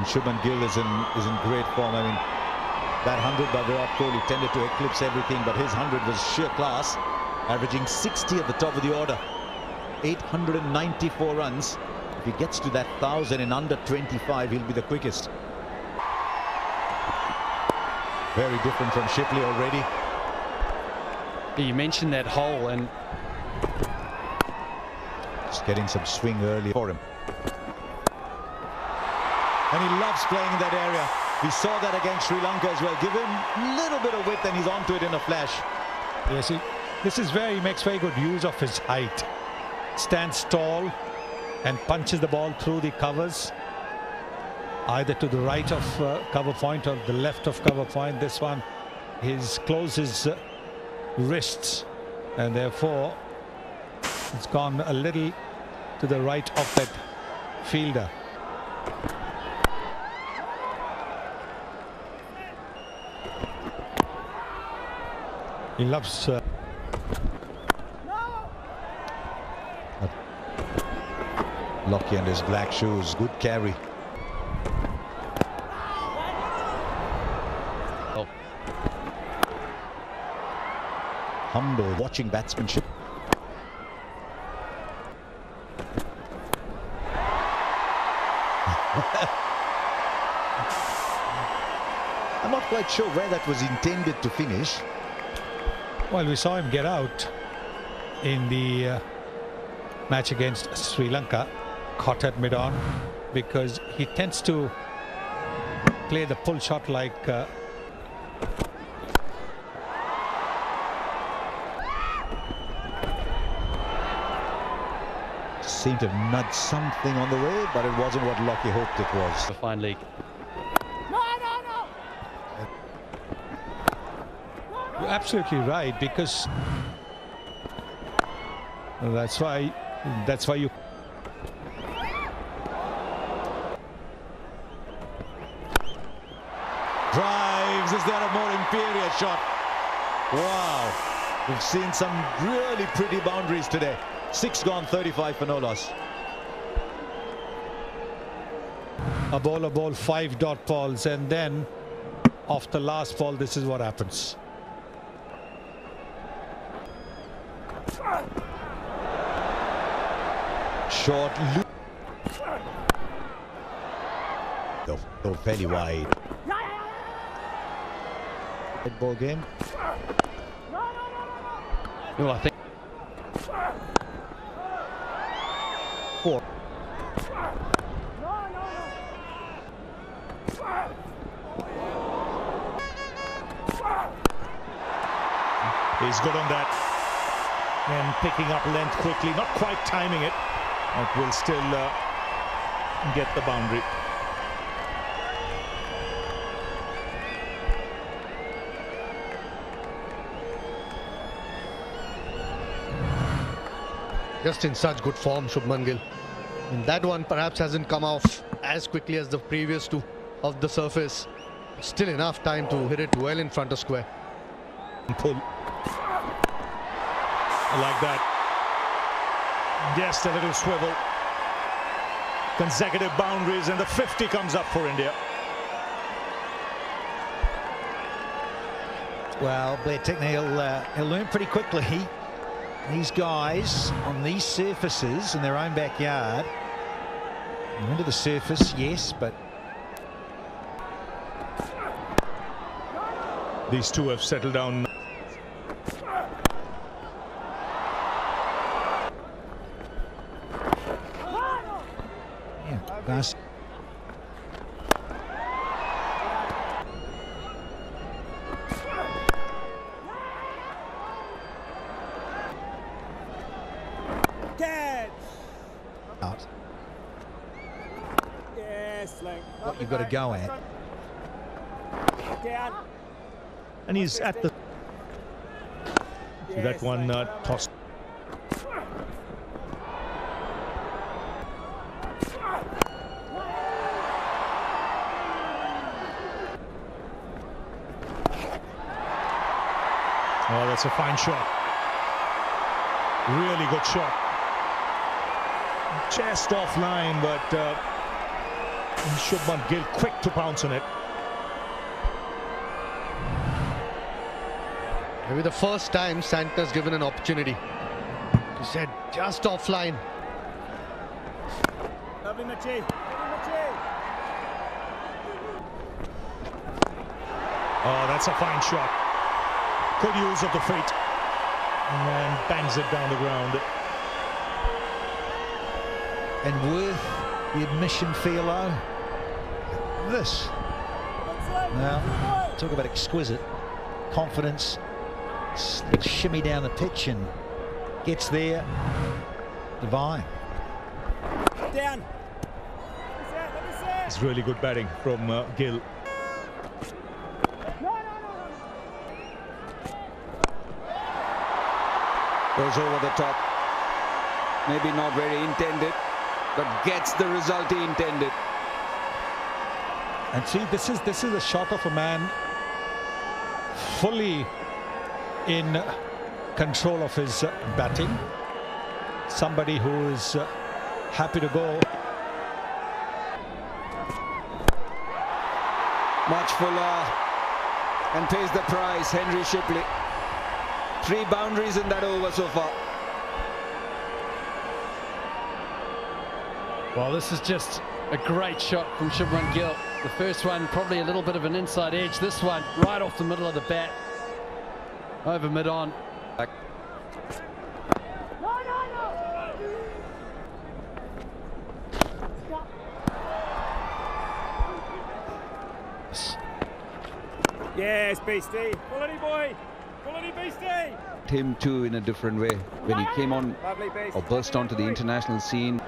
And Shubman Gill is in great form. I mean, that 100 by Virat Kohli tended to eclipse everything, but his 100 was sheer class, averaging 60 at the top of the order. 894 runs. If he gets to that 1,000 in under 25, he'll be the quickest. Very different from Shipley already. You mentioned that hole, and just getting some swing early for him. And he loves playing in that area. We saw that against Sri Lanka as well. Give him a little bit of width and he's onto it in a flash. Yes, this is where he makes very good use of his height. Stands tall and punches the ball through the covers, either to the right of cover point or the left of cover point. This one, he's closed his wrists, and therefore it's gone a little to the right of that fielder. He loves Lockie and his black shoes. Good carry. oh, Humble, watching batsmanship. I'm not quite sure where that was intended to finish. Well, we saw him get out in the match against Sri Lanka, caught at mid-on, because he tends to play the pull shot like Seemed to have nudged something on the way, but it wasn't what Lockie hoped it was. a fine league. You're absolutely right, because that's why you Drives. Is there a more imperious shot? Wow. We've seen some really pretty boundaries today. 6 gone, 35 for no loss. a ball, 5 dot balls, and then off the last ball, this is what happens. Short loop. Go fairly wide. Red ball game. Well, I think 4. He's good on that. And picking up length quickly, not quite timing it, but will still get the boundary. Just in such good form, Shubman Gill. And that one perhaps hasn't come off as quickly as the previous two of the surface. Still enough time to hit it well in front of square. Pull. Like that. Just a little swivel. Consecutive boundaries, and the 50 comes up for India. Well, Blair Tickney, he'll learn pretty quickly. These guys on these surfaces in their own backyard. Into the surface, yes, but These two have settled down. yeah, that's out. What you've got to go at. And he's at the... So that one tossed. Oh, that's a fine shot. Really good shot. Chest offline, but Shubman Gill quick to pounce on it. Maybe the first time Santa's given an opportunity. He said just offline. Lovely Macha. Oh, that's a fine shot. Good use of the feet. And then bangs it down the ground. And worth the admission, Philo. This. Now, talk about exquisite confidence. Little shimmy down the pitch and gets there. Divine. Down. It's really good batting from Gill. Goes over the top. Maybe not very intended, but gets the result he intended. And see, this is a shot of a man fully in control of his batting. Somebody who is happy to go. Much fuller and pays the price, Henry Shipley. 3 boundaries in that over so far. Well, this is just a great shot from Shubman Gill. The first one probably a little bit of an inside edge. This one right off the middle of the bat. Over mid-on. Yes, Beastie. Quality boy. Quality Beastie. Him too in a different way. When he came on or burst onto the international scene.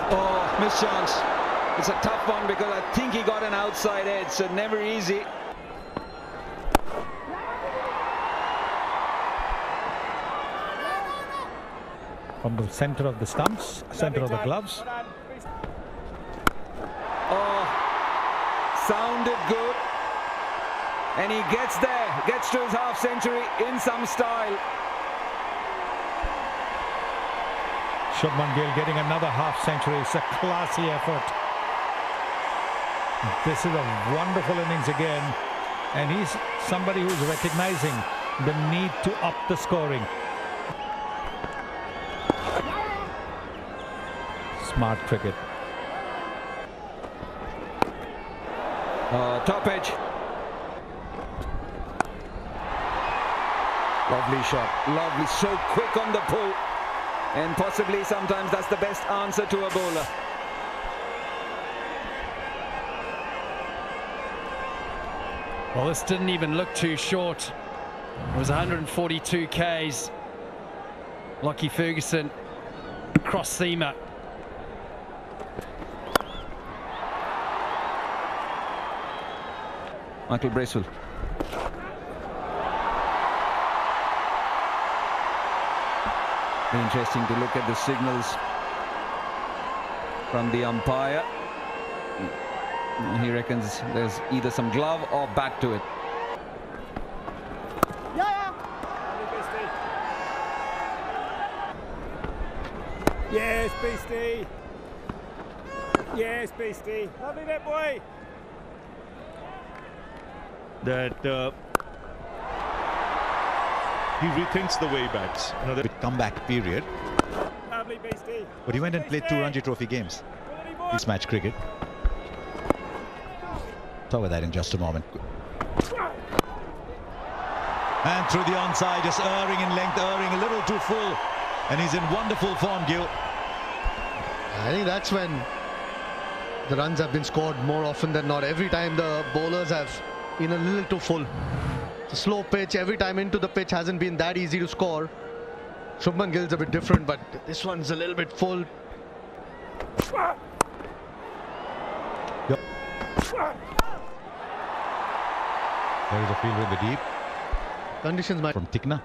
Oh, missed chance. It's a tough one because I think he got an outside edge, so never easy. From the center of the stumps, center of the gloves. Oh, sounded good. And he gets there, gets to his half century in some style. Shubman Gill getting another half century. It's a classy effort. This is a wonderful innings again. And he's somebody who's recognizing the need to up the scoring. Smart cricket. Top edge. Lovely shot, lovely, so quick on the pull. And possibly sometimes that's the best answer to a bowler. Well, this didn't even look too short. It was 142 Ks. Lockie Ferguson, cross seamer. Michael Bracewell. Interesting to look at the signals from the umpire. He reckons there's either some glove or bat to it. Yes, Beastie. Yes, Beastie. Lovely that boy. That he rethinks the way he bats. With comeback period. Lovely Beastie. But he went and played 2 Ranji Trophy games. This match cricket. Talk about that in just a moment. And through the onside, just erring in length, erring a little too full. And he's in wonderful form, Gill. I think that's when the runs have been scored more often than not. Every time the bowlers have been a little too full. It's a slow pitch. Every time into the pitch hasn't been that easy to score. Shubman Gill's a bit different, but this one's a little bit full. Yep. There is a fielder in the deep. Conditions might from Tikna.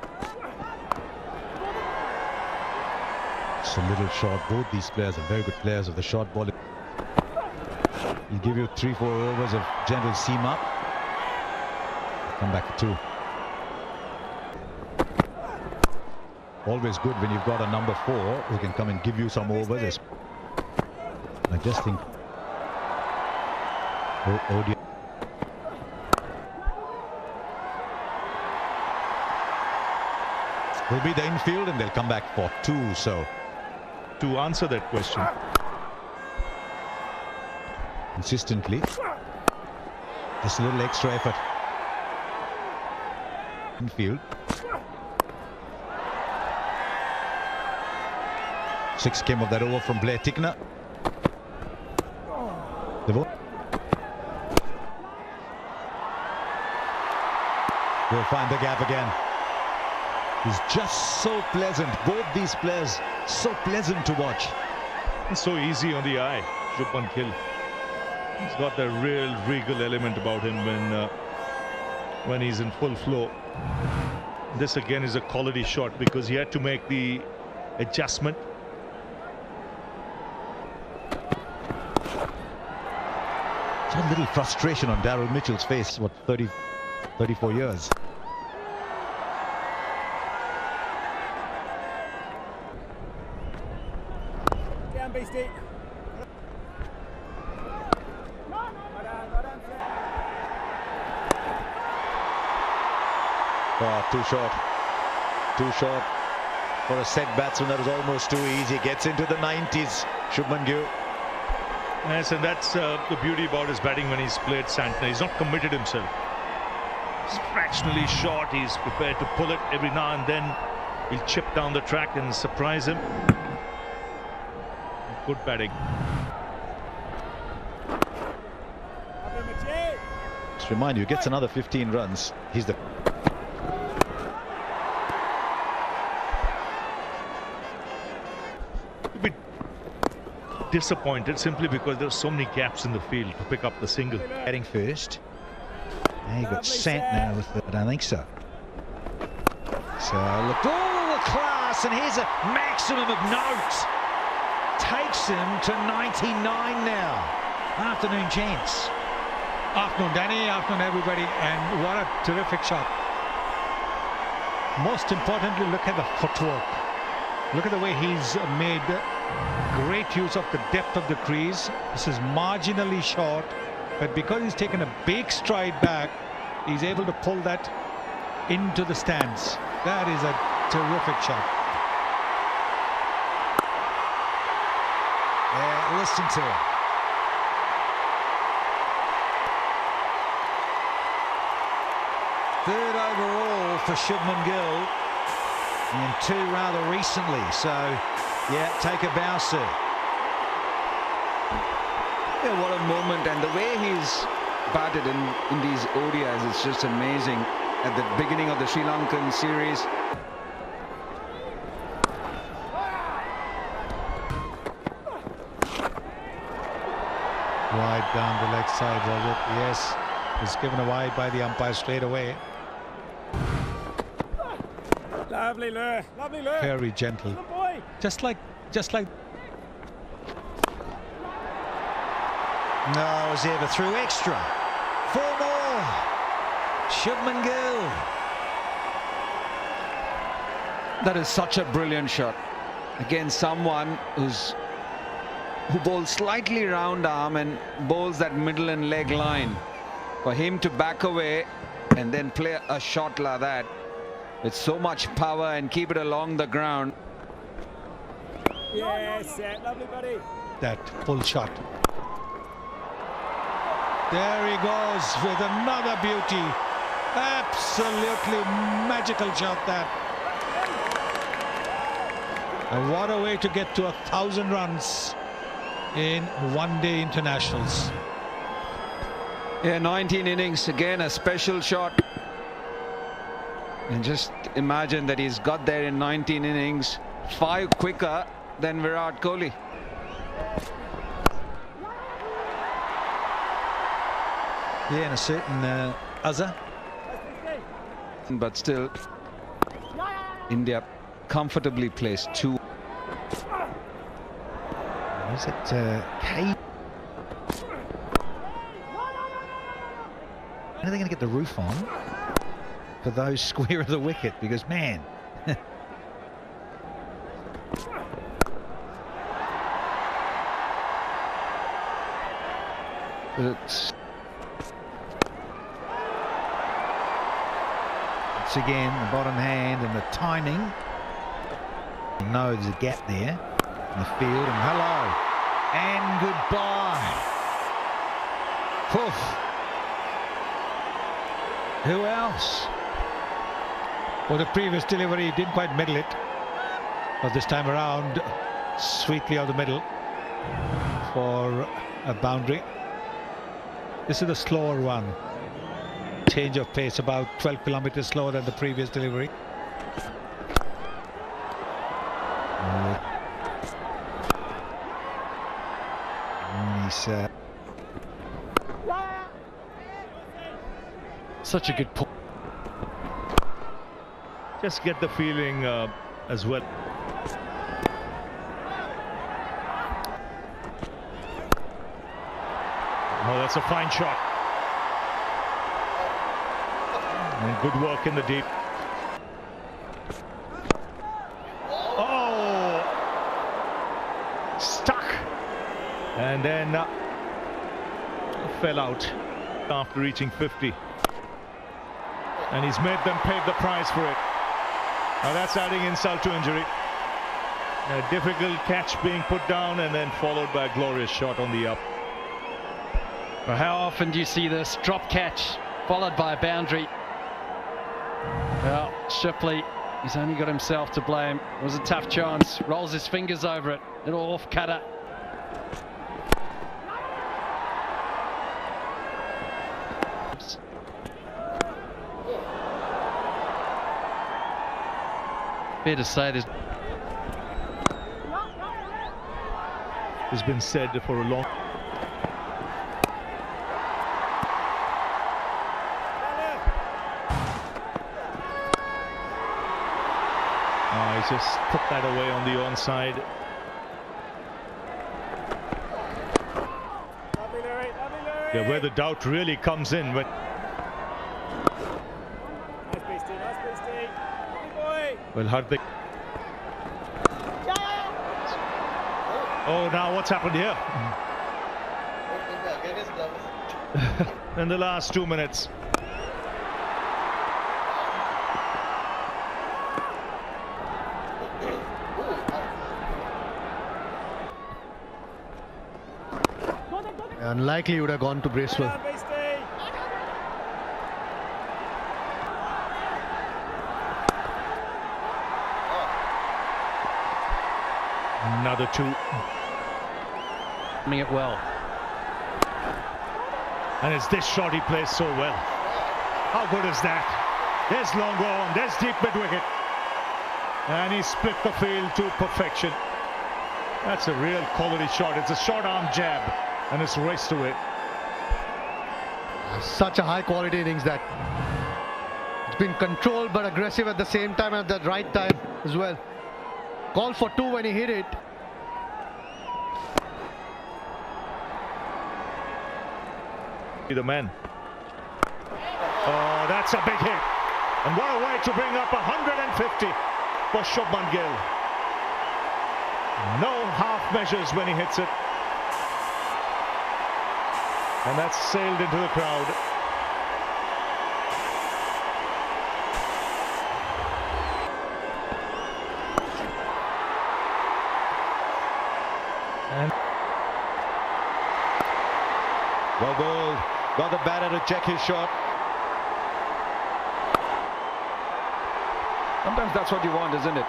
It's a little short. Both these players are very good players of the short ball. He'll give you 3-4 overs of general seam up. Come back to 2. Always good when you've got a number 4 who can come and give you some overs. I just think ODI. Will be the infield and they'll come back for 2. So To answer that question, consistently, just a little extra effort. Infield. 6 came of that over from Blair Tickner. The ball. We'll find the gap again. He's just so pleasant. Both these players so pleasant to watch. it's so easy on the eye. Shubman Gill. He's got that real regal element about him when he's in full flow. This again is a quality shot because he had to make the adjustment. Some little frustration on Daryl Mitchell's face. What, 34 years. Down, Beastie. Oh, too short. Too short for a set batsman. That was almost too easy. Gets into the 90s. Shubman Gill. Yes, and that's the beauty about his batting when he's played Santner. He's not committed himself. He's fractionally short. He's prepared to pull it every now and then. He'll chip down the track and surprise him. Good batting. Just remind you, gets another 15 runs. He's the... Disappointed simply because there's so many gaps in the field to pick up the single. Batting first. Now you've got Santner with it. I don't think so. So look, all the class, and here's a maximum of note. Takes him to 99 now. Afternoon, gents. Afternoon, Danny. Afternoon, everybody. And what a terrific shot. Most importantly, look at the footwork. Look at the way he's made great use of the depth of the crease. This is marginally short, but because he's taken a big stride back, he's able to pull that into the stands. That is a terrific shot. Yeah, listen to it. Third overall for Shubman Gill, and 2 rather recently. So, yeah, take a bow, sir. Yeah, what a moment, and the way he's batted in these ODIs is just amazing. At the beginning of the Sri Lankan series, Wide down the leg side, was it? Yes. It's given a wide by the umpire straight away. Lovely lure, lovely lure. Very gentle. Good boy. Just like No, was ever through extra. 4 more. Shubman Gill. that is such a brilliant shot. Again, someone who bowls slightly round arm and bowls that middle and leg line. For him to back away and then play a shot like that with so much power and keep it along the ground. Yes, lovely buddy. that full shot. There he goes with another beauty. Absolutely magical shot that. And what a way to get to 1,000 runs in one-day internationals. Yeah, 19 innings, again a special shot. And just imagine that he's got there in 19 innings, 5 quicker than Virat Kohli. Yeah, and a certain Azhar. But still, India comfortably placed 2. Is it K? When are they going to get the roof on for those square of the wicket? Because, man, It's once again, the bottom hand and the timing. You know there's a gap there in the field, and hello and goodbye. Poof. Who else? Well, the previous delivery didn't quite middle it, but this time around, sweetly out the middle for a boundary. This is a slower one. Change of pace, about 12 kilometers slower than the previous delivery. He's Such a good point. Just get the feeling as well. Oh, that's a fine shot. And good work in the deep. Oh! Stuck. And then fell out after reaching 50. And he's made them pay the price for it. Now that's adding insult to injury. A difficult catch being put down and then followed by a glorious shot on the up. Well, how often do you see this drop catch followed by a boundary? Well, Shipley, he's only got himself to blame. It was a tough chance. Rolls his fingers over it. Little off cutter. Fair to say there's It's been said for a long. He just put that away on the onside. Yeah, where the doubt really comes in when. Nice beastie, nice beastie. Good boy. Well, Hardik. Oh, now what's happened here? In the last 2 minutes. Unlikely he would have gone to Bracewell. Down, beastie. Another two. doing it well. And it's this shot he plays so well. How good is that? There's long on, there's deep mid wicket. And he split the field to perfection. That's a real quality shot. It's a short arm jab and it's raced away. Such a high quality innings that. It's been controlled but aggressive at the same time, at the right time as well. Call for two when he hit it. The man. Oh, that's a big hit. And what a way to bring up 150 for Shubman Gill. No half measures when he hits it. And that's sailed into the crowd. And well bowled. Got the batter to check his shot. Sometimes that's what you want, isn't it?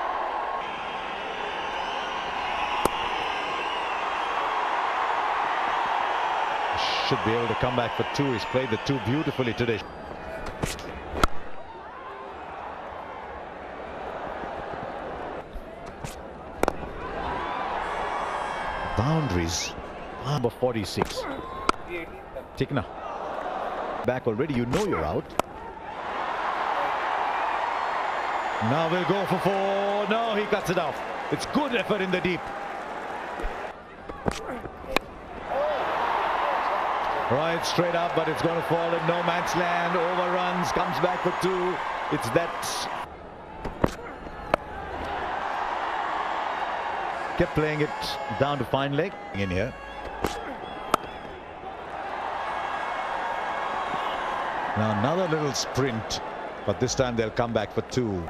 Should be able to come back for two. He's played the two beautifully today. Boundaries. Number 46. Tikna. Back already, you know you're out. Now we'll go for four. No, he cuts it off. It's good effort in the deep. Right, straight up, but it's going to fall in no man's land. Overruns, comes back for two. It's that. Kept playing it down to fine leg in here. Now another little sprint, but this time they'll come back for 2.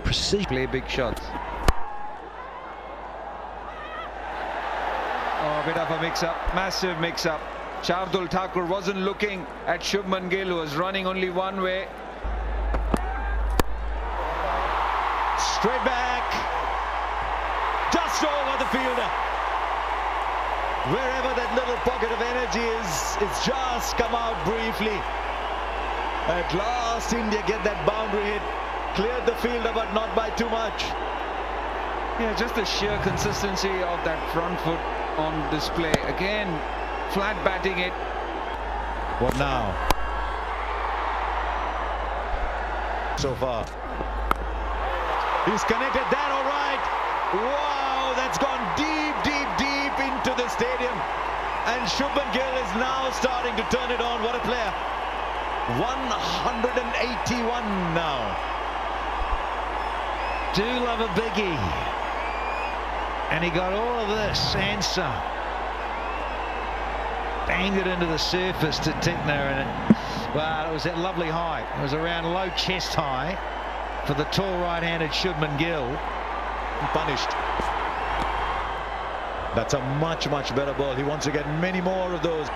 Precision. Play big shots. Oh, a bit of a mix-up, massive mix-up. Shardul Thakur wasn't looking at Shubman Gill, who was running only one way. Straight back, just over the fielder. Wherever that little pocket of energy is, it's just come out briefly. At last, India get that boundary hit. Cleared the fielder, but not by too much. Yeah, just the sheer consistency of that front foot on display. Again, flat batting it. What now? So far. He's connected that all right. Wow, that's gone deep, deep, deep into the stadium. And Shubman Gill is now starting to turn it on. What a player. 181 now. Do love a biggie. And he got all of this and some. Banged it into the surface to Tickner, and well, it was that lovely height. It was around low chest high for the tall right-handed Shubman Gill. Punished. That's a much, much better ball. He wants to get many more of those.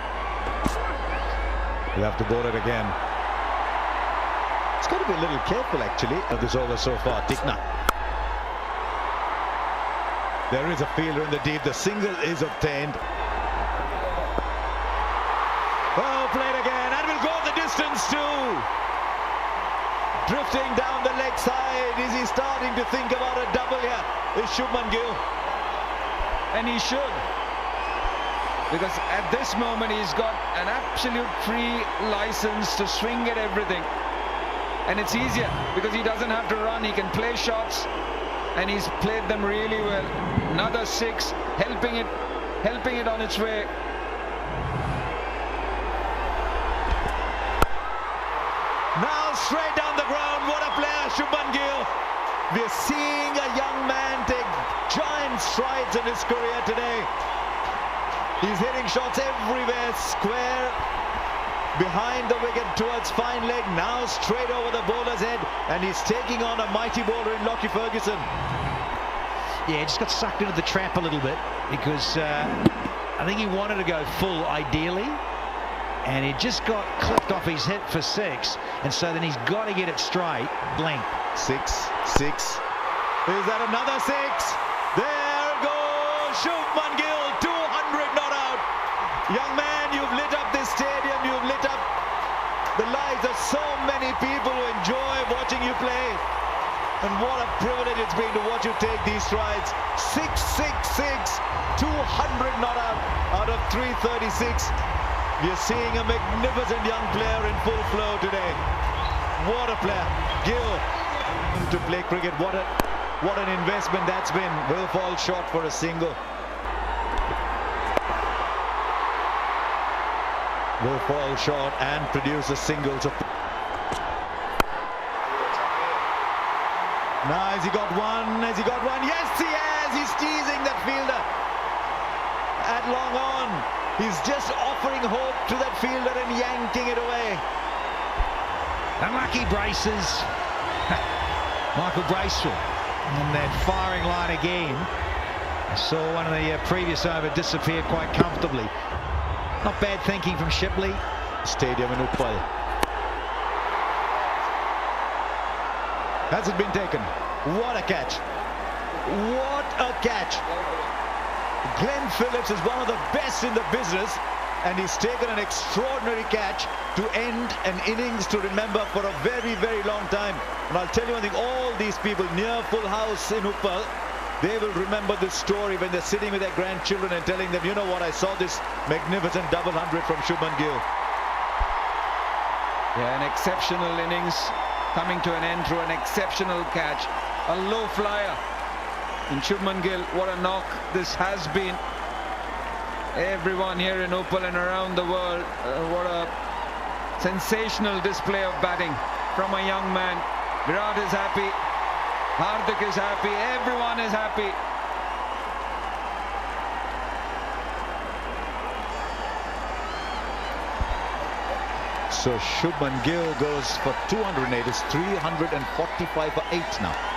He'll have to bowl it again. It's got to be a little careful, actually, of this over so far. Tickner. There is a fielder in the deep. The single is obtained. Well played again, and will go the distance too. Drifting down the leg side. Is he starting to think about a double here? Is Shubman Gill? And he should. Because at this moment he's got an absolute free license to swing at everything. And it's easier because he doesn't have to run. He can play shots. And he's played them really well. Another 6, helping it on its way. Now straight down the ground. What a player, Shubman Gill. We're seeing a young man take giant strides in his career today. He's hitting shots everywhere, square, behind the wicket towards fine leg, now straight over the bowler's head, and he's taking on a mighty bowler in Lockie Ferguson. Yeah, just got sucked into the trap a little bit because I think he wanted to go full ideally, and he just got clipped off his hip for 6, and so then he's got to get it straight. Blank. 6. Is that another 6? There goes Shubman Gill, 200 not out. Young man, you've lit up this stadium, you've lit up the lives of so many people who enjoy watching you play. And what a privilege it's been to watch you take these strides. 6, 200 not out of 336. We're seeing a magnificent young player in full flow today. What a player. Gill to play cricket. What an investment that's been. Will fall short for a single. Will fall short and produce a single. So now has he got one? Has he got one? Yes, he has. He's teasing that fielder at long on. He's just offering hope to that fielder and yanking it away. Unlucky braces. Michael Bracewell on that firing line again. I saw one of the previous over disappear quite comfortably. Not bad thinking from Shipley. Stadium in Uppal. Has it been taken? What a catch. What a catch. Glenn Phillips is one of the best in the business, and he's taken an extraordinary catch to end an innings to remember for a very, very long time. And I'll tell you one thing, all these people near full house in Uppal, they will remember this story when they're sitting with their grandchildren and telling them, you know what, I saw this magnificent double 100 from Shubman Gill. Yeah, an exceptional innings coming to an end through an exceptional catch. A low flyer. And Shubman Gill, what a knock this has been. Everyone here in Uppal and around the world, what a sensational display of batting from a young man. Virat is happy, Hardik is happy, everyone is happy. So Shubman Gill goes for 208. It's 345 for 8 now.